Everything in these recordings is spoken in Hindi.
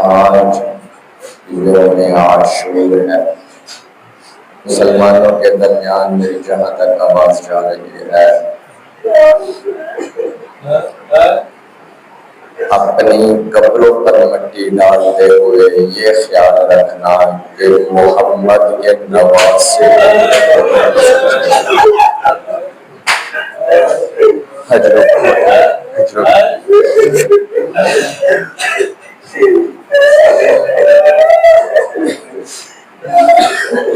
आज यौम आशूर है। मुसलमानों के दरमियान मेरी जहाँ तक आवाज जा रही है, अपनी कब्रों पर मिट्टी डालते हुए ये ख्याल रखना कि मोहम्मद के नवासे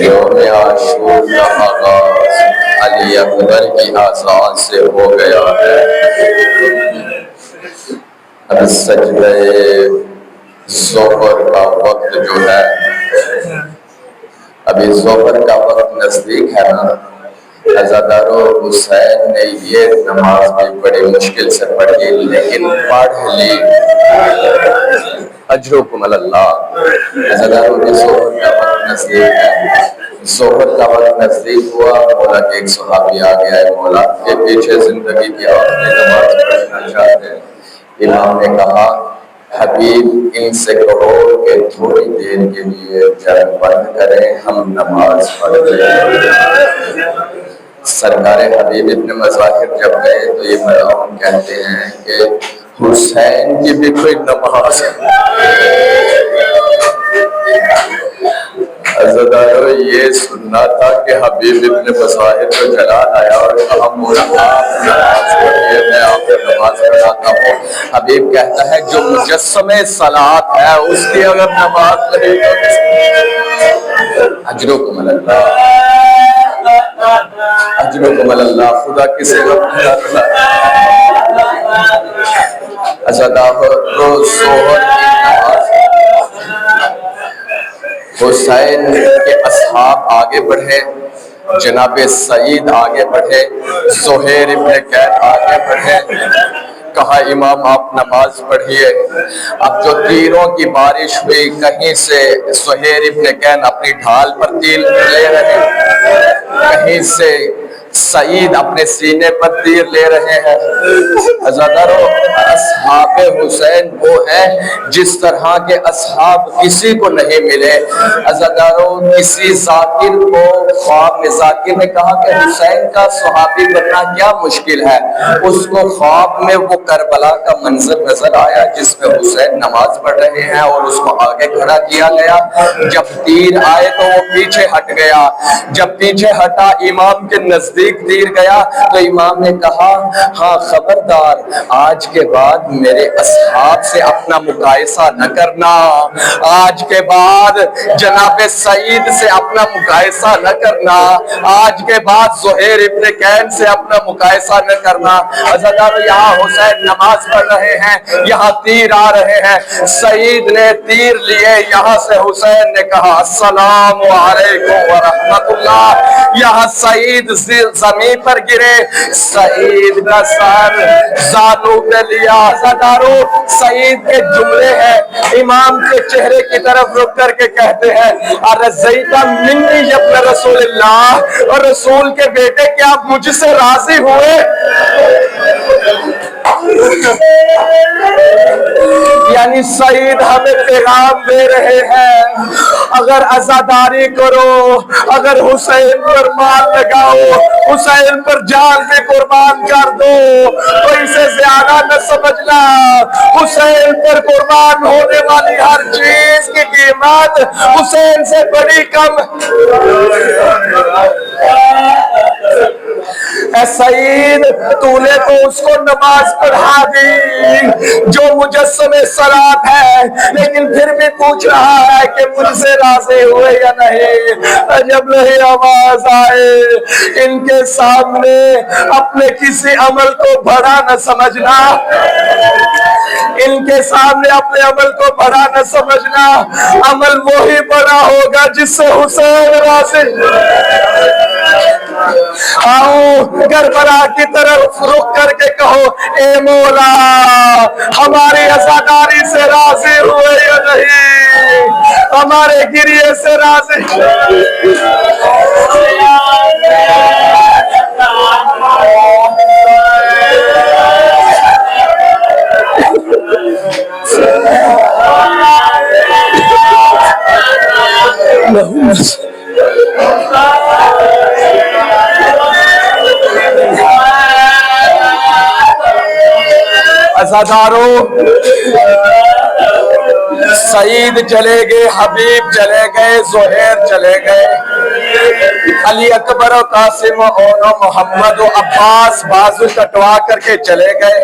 यौम आशूर का आगाज अली अकबर की आजान से हो गया है। अब सजदे ज़ोहर का वक्त जो है, अभी ज़ोहर का वक्त नजदीक है ना। अज़ादारों, हुसैन ने ये नमाज भी बड़ी मुश्किल से पढ़ी, लेकिन पढ़ ली। अजरुकुम अल्लाह। अज़ादारों, ज़ोहर का वक्त नजदीक है। ज़ोहर का वक्त नजदीक हुआ, मौला के एक सहाबी आ गया है, मौला के पीछे जिंदगी की आखिरी नमाज पढ़ना चाहते हैं। इमाम ने कहा, हबीब इनसे कहो कि थोड़ी देर के लिए जब बंद करें, हम नमाज पढ़ लें। सरकारे हबीब इब्न मज़ाहिर जब गए तो ये मरहूम कहते हैं कि हुसैन की भी कोई नमाज अज़दारो ये सुनना था कि हबीब इब्न मज़ाहिर को जलाल आया और कहा, मौला आप नमाज पढ़िए, मैं आपको नमाज पढ़ाता हूँ। हबीब कहता है, जो मुजस्समे सलात है उसकी अगर नमाज नहीं तो अजरुकुम अल्लाह, अजरुकुम अल्लाह, खुदा की सेवा हुसैन के असहाब आगे बढ़े, जनाबे सईद आगे बढ़े, ज़ुहैर इब्न कैन आगे बढ़े। कहा, इमाम आप नमाज पढ़िए। अब जो तीरों की बारिश हुई, कहीं से ज़ुहैर इब्न कैन अपनी ढाल पर तीर ले रहे, कहीं से सईद अपने सीने पर तीर ले रहे हैं। अज़ादारों, असहाबे हुसैन वो है जिस तरह के असहाब किसी को नहीं मिले। अज़ादारों, किसी जाकिर को ख्वाब में, जाकिर ने कहा कि हुसैन का सहाबी बनना क्या मुश्किल है। उसको ख्वाब में वो करबला का मंजर नजर आया जिसमें हुसैन नमाज पढ़ रहे हैं और उसको आगे खड़ा किया गया। जब तीर आए तो वो पीछे हट गया। जब पीछे हटा, इमाम के नजदीक तीर गया तो इमाम ने कहा, हाँ खबरदार, आज के बाद मेरे असहाब से अपना मुकायसा न करना। आज के बाद जनाबे सईद से अपना मुकायसा न करना। आज के बाद ज़ुहैर इब्न कैन से अपना मुकायसा न करना। अज़ादारों, यहाँ हुसैन नमाज पढ़ रहे हैं, यहाँ तीर आ रहे हैं। सईद ने तीर लिए, यहाँ से हुसैन ने कहा, अस्सलामु अलैकुम व रहमतुल्लाह। यहाँ सईद जमीन पर गिरे, सईद का सर जानू पे लिया। अज़ादारों, सईद के जुमले हैं, इमाम के चेहरे की तरफ रुक करके कहते हैं, अर्ज़ैता मिन्नी यब्न रसूलिल्लाह, और रसूल के बेटे क्या आप मुझसे राजी हुए? यानी सईद हमें पैगाम दे रहे हैं, अगर अज़ादारी करो, अगर हुसैन पर माल लगाओ, हुसैन पर जान भी कुर्बान कर दो, तो इसे ज्यादा न समझना। हुसैन पर कुर्बान होने वाली हर चीज की कीमत हुसैन से बड़ी कम। सईद, तूने तो उसको नमाज पढ़ा दी जो मुजस्समे सलात है, लेकिन फिर भी पूछ रहा है कि मुझसे राजी हुए या नहीं। जब नहीं आवाज आए, इनके सामने अपने किसी अमल को बड़ा न समझना। इनके सामने अपने अमल को बड़ा न समझना, अमल वो ही बड़ा होगा जिससे हुसैन राज़ी। आओ करबला की तरफ रुक करके कहो, ए मौला हमारी अज़ादारी से राजी हुए या नहीं, हमारे गिरिए से राजी। अज़ादारों, सईद चले गए, हबीब चले गए, ज़ुहैर चले गए, अली अकबर और कासिम और मोहम्मद और अब्बास बाजू कटवा करके चले गए,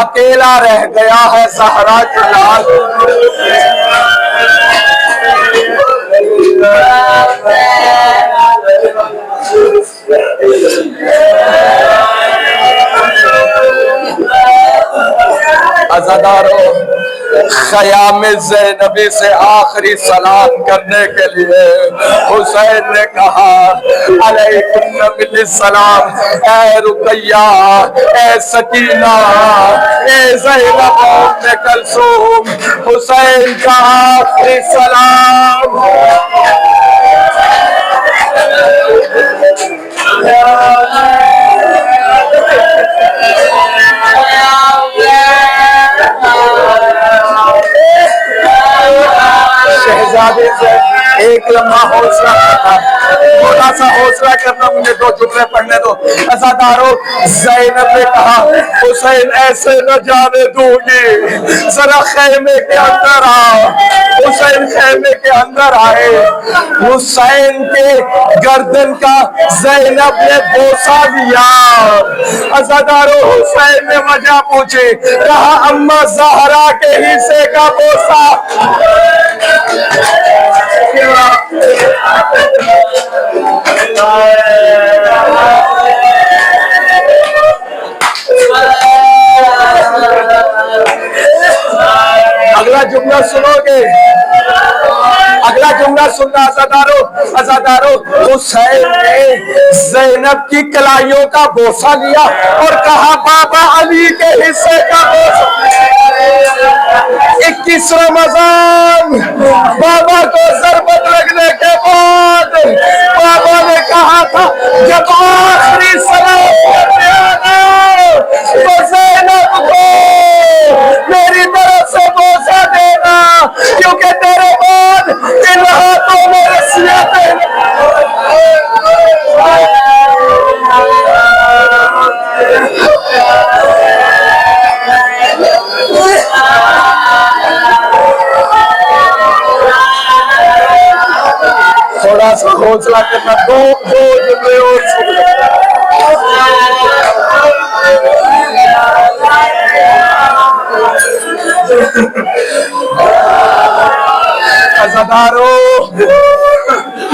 अकेला रह गया है ज़हरा का लाल। अज़ादारों, ख़याम ज़ैनबी से आखिरी सलाम करने के लिए हुसैन ने कहा, अलैकुम बिस्सलाम, ए रुक़ैया, ए सकीना, ए ज़ैनब उम्मे कुलसूम। हुसैन का आखिरी सलाम। शहजादे से एक लम्हा हौसला करना, थोड़ा सा हौसला करना, मुझे दो जुमले पढ़ने दो। अज़ादारों, ज़ैनब ने कहा, हुसैन ऐसे न जाने दूंगी, जरा खेमे के अंदर आओ। हुसैन खेमे के अंदर आए, हुसैन के गर्दन का ज़ैनब ने बोसा लिया। अज़ादारों, हुसैन ने वजह पूछी, कहा अम्मा ज़हरा के हिस्से का बोसा। अगला जुमला सुनोगे, अगला जुमला सुनना। अज़ादारों, हुसैन ने ज़ैनब की कलाइयों का बोसा लिया और कहा बाबा अली के हिस्से का बोसा। 21 रमज़ान बाबा को ज़रबत लगने के बाद बाबा ने कहा था, जब आखिरी सलाम करने आना तो ज़ैनब को मेरी तरफ से बोसा देना, क्योंकि तेरे बाद इन हाथों में रस्सियां देना। थोड़ा सा हौसला करना, दो जुमले और अज़ादारों,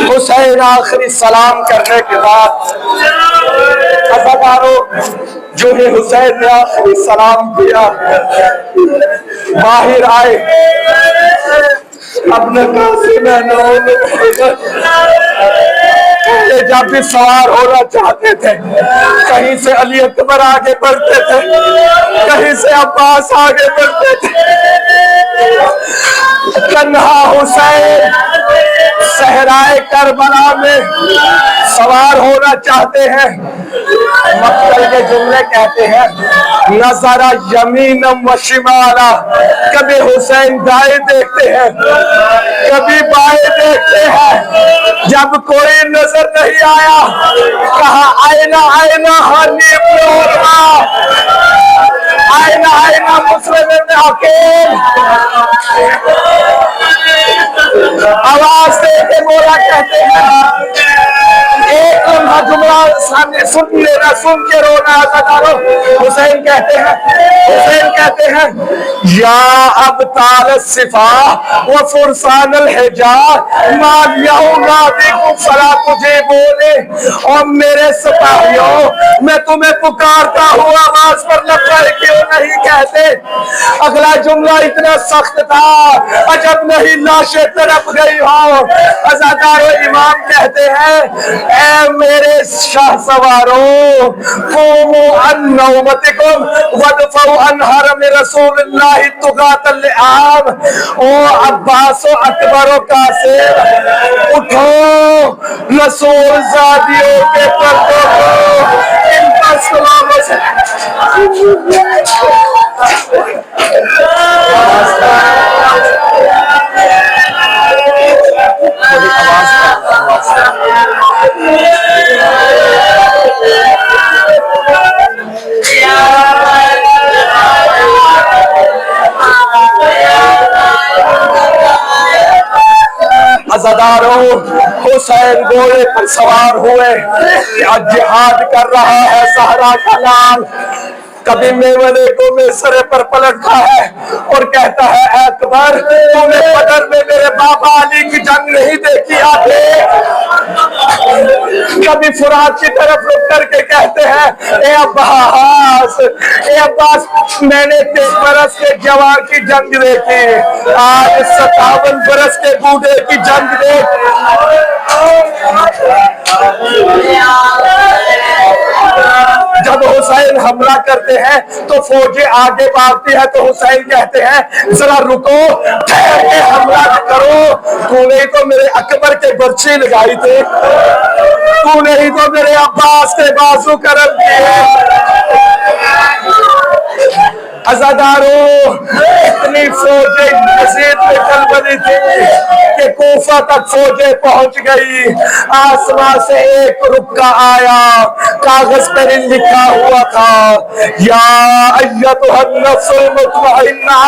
हुसैन आखिरी सलाम करने के बाद अज़ादारों, जो है हुसैन ने आखिरी सलाम किया, बाहर आए अपने कासिम जब भी सवार होना चाहते थे, कहीं से अली अकबर आगे बढ़ते थे, कहीं से अब्बास आगे बढ़ते थे। तन्हा हुसैन सहराए करबला में सवार होना चाहते हैं। मक्तल के जुमले कहते हैं, नज़रा यमीनम व शिमाला, कभी हुसैन दाएं देखते हैं, कभी बाएं देखते हैं। जब कोई नजर नहीं आया, कहा आईना आईना हनीफ आईना आईना मुस्लिम इब्न अकील। आवाज दे के मौला कहते हैं, एक लम्हा जुमला सामने सुन लेना, सुन के रोना। हुसैन कहते हैं या अब ताल सिफा व फुरसान हिजार मालिया नादी को फला तुझे बोले, और मेरे सिपाहियों मैं तुम्हें पुकारता हूँ, आवाज पर लब्बैक क्यों नहीं कहते? अगला जुमला इतना सख्त था, अजब नहीं लाशें तड़प गई हो। अज़ादारो इमाम कहते हैं, ऐ मेरे शाह सवारों, क़ूमू अन नौमतिकुम वदफ़उ अन हरम रसूलिल्लाह तुगातल लिआम। ओ अब्बास ओ अकबर ओ कासिम, उठो, रसूल ज़ादियों के पर्दों को इन पर सलामों से अज़ादारों, हुसैन घोड़े पर सवार हुए, आज जिहाद कर रहा है ज़हरा का लाल। कभी मेमने को में सरे पर पलटता है और कहता है, अकबर तूने बदर में मेरे बाबा अली की जंग नहीं देखी आगे। कभी फुरात की तरफ रुक करके कहते हैं, ए अब्बास, ए अब्बास, मैंने 23 बरस के जवान की जंग देखी, आज 57 बरस के बूढ़े की जंग देख। जब हुसैन हमला करते हैं तो फौजें आगे भागती है, तो हुसैन कहते हैं, जरा रुको, ठहर के हमला करो। तूने ही तो मेरे अकबर के बर्छी लगाई थे, तूने ही तो मेरे अब्बास के बाजू करम किए। अज़ादारों, इतनी फौजें मस्जिद में चल बनी थी कि कूफा तक फौजें पहुंच गई। आसमान से एक रुक्का आया, कागज पर लिखा हुआ था, या अय्युहन नफ्सुल मुतमइन्ना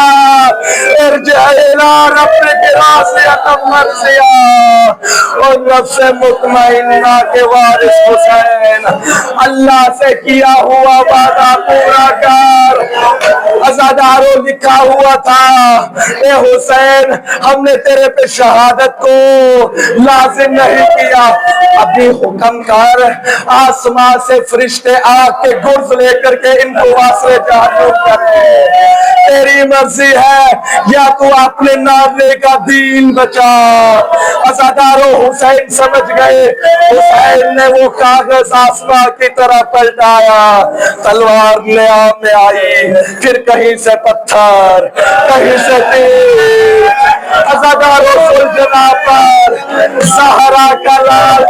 इरजिई इला रब्बिकी राज़ियतम मर्ज़िया। और नफ्स मुतमइन्ना के वारिस हुसैन, अल्लाह से किया हुआ वादा पूरा कर। अज़ादारों, लिखा हुआ था, ए हुसैन, हमने तेरे पे शहादत को लाजिम नहीं किया, अभी हुक्म कर, आसमान से फरिश्ते आग के गुर्ज लेकर के इनको वासले जहन्नुम करे। तेरी मर्जी है, या तू अपने नाने का दीन बचा। अज़ादारों, हुसैन समझ गए। हुसैन ने वो कागज आसमान की तरह पलटाया, तलवार नियाम में आई, फिर कहीं से पत्थर, कहीं से तीर। अज़ादारों, सुलझना पर ज़हरा का लाल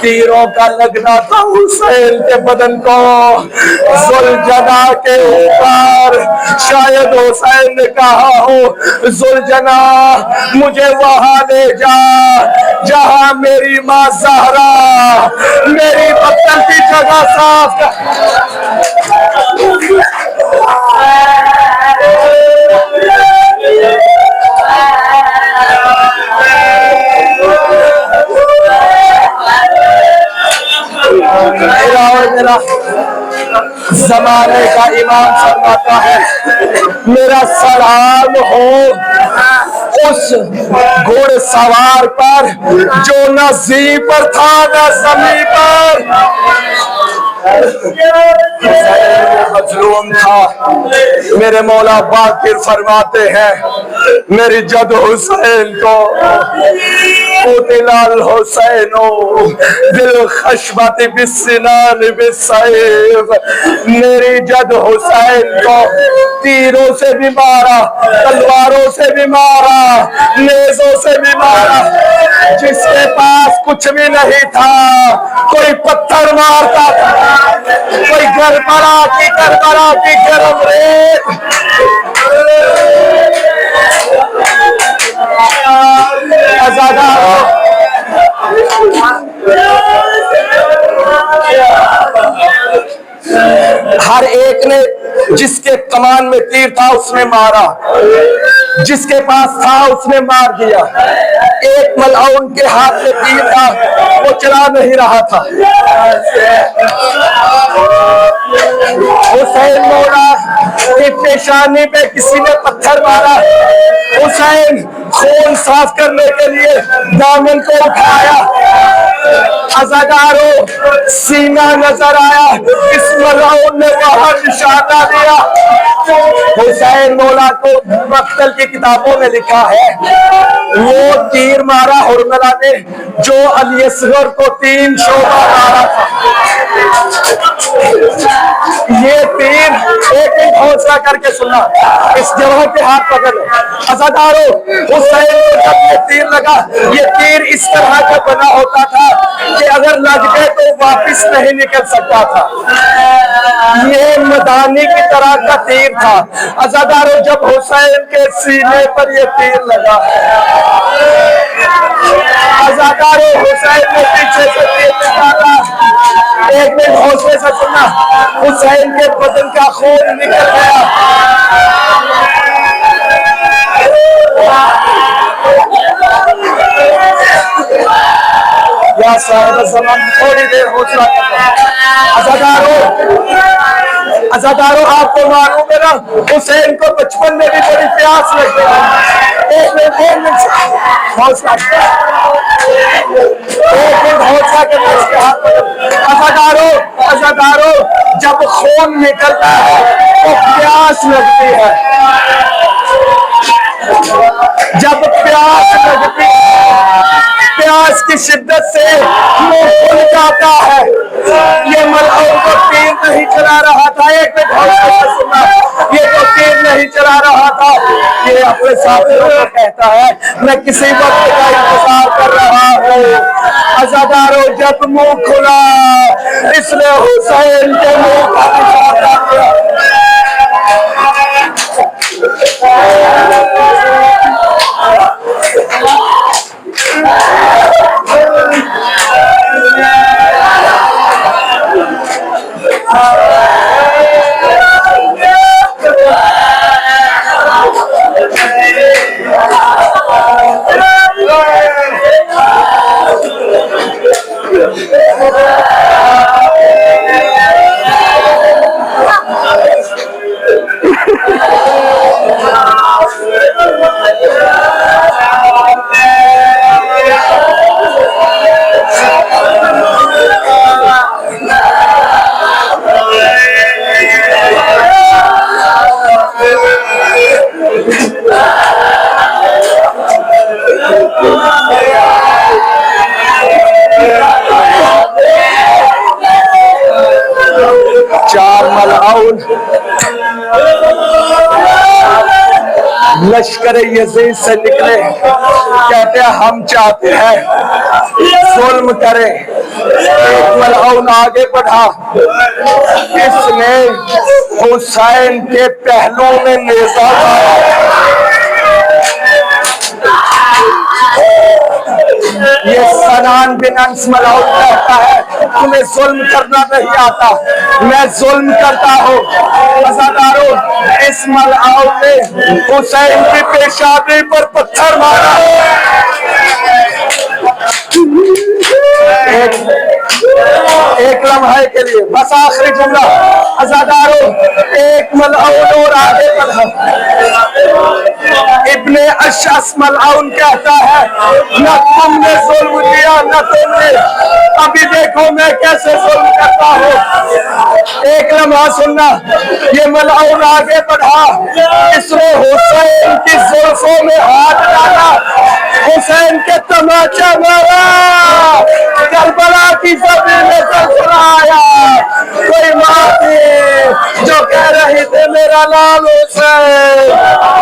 तीरों का लगना था हुसैन के बदन को, सुलझना के ऊपर। शायद हुसैन ने कहा हो, सुलझना मुझे वहां ले जा जहां मेरी माँ ज़हरा मेरी बत्तन की जगह साफ मेरा जमाने का इमाम फरमाता है, मेरा सलाम हो उस घोड़सवार पर जो न जी पर था न ज़मीन पर। मजलूम था। मेरे मौला बाकिर फरमाते हैं, मेरी जद हुसैन को कुतिलाल हुसैनो दिल खशबत बिस्सिनान बिस्सैफ, मेरी जद हुसैन को तीरों से भी मारा, तलवारों से भी मारा, नेज़ों से भी मारा। जिसके पास कुछ भी नहीं था, कोई पत्थर मारता था, कोई करबला की गरम रेत। हर एक ने जिसके कमान में तीर था उसने मारा, जिसके पास था उसने मार दिया। एक मलआउन के हाथ में तीर था, वो चला नहीं रहा था। हुसैन मौला की पेशानी पे किसी ने पत्थर मारा। हुसैन खून साफ करने के लिए दामन को उठाया, अज़ादारों सीना नजर आया, इस मलआउन ने वहां निशाना दिया। हुसैन मौला को मक्तल की किताबों में लिखा है, वो तीर मारा हुरमला ने जो अली असगर को 3 शोभा मारा था। ये तीर एक हौसला करके सुना, इस जगह के हाथ पकड़ लो। अज़ादारों हुसैन को जब ये तीर लगा, ये तीर इस तरह का बना होता था कि अगर लग गए तो वापिस नहीं निकल सकता था। ये मदानी की तरह का तीर था। अज़ादारों जब हुसैन के सीने पर ये तीर लगा, अज़ादारों हुसैन ने पीछे से तीर निकाला। एक दिन हौसले से सुना, हुसैन के बदन का खून निकल गया। या साहिब ज़मान थोड़ी देर हौसला अज़ादारों आपको मालूम है ना, हुसैन को बचपन में भी बड़ी प्यास लगती है। एक दिन हौसला करना इसके हाथ में। अज़ादारों जब खून निकलता है तो प्यास लगती है, जब प्यास लगती है, प्यास की शिद्दत से मुंह खुल जाता है। ये मलआउन को तीर नहीं चला रहा था, एक मिनट हौसले से सुनना, ये तो तीर नहीं चला रहा था, ये अपने साथियों को कहता है मैं किसी वक्त का इंतजार कर रहा हूँ। अज़ादारों जब मुंह खुला, इसने हुसैन के मुंह का निशाना दिया। लश्कर यजीद से निकले, कहते हैं हम चाहते हैं जुल्म करें। एक मलआउन आगे बढ़ा, इसने हुसैन के पहलू में नेज़ा मारा। ये सनान बिन अंस मलआउन कहता है तुम्हें जुल्म करना नहीं आता, मैं जुल्म करता हूँ। अज़ादारों इस मलआउन ने हुसैन की पेशानी पर पत्थर मारा। एक लम्हे के लिए बस आखिरी जुमला। अज़ादारों एक मलआउन और आगे बढ़ा, इब्ने अशअस मलआउन कहता है न तुमने जुल्म किया न तुमने, अभी देखो मैं कैसे जुल्म करता हूँ। एक लम्हा सुनना, ये मलआउन आगे बढ़ा, इसने हुसैन की जुल्फों में हाथ डाला, हुसैन के तमाचा मारा, करबला की ज़मीन में सरसराया। कोई माँ थी जो कह रही थी मेरा लाल हुसैन,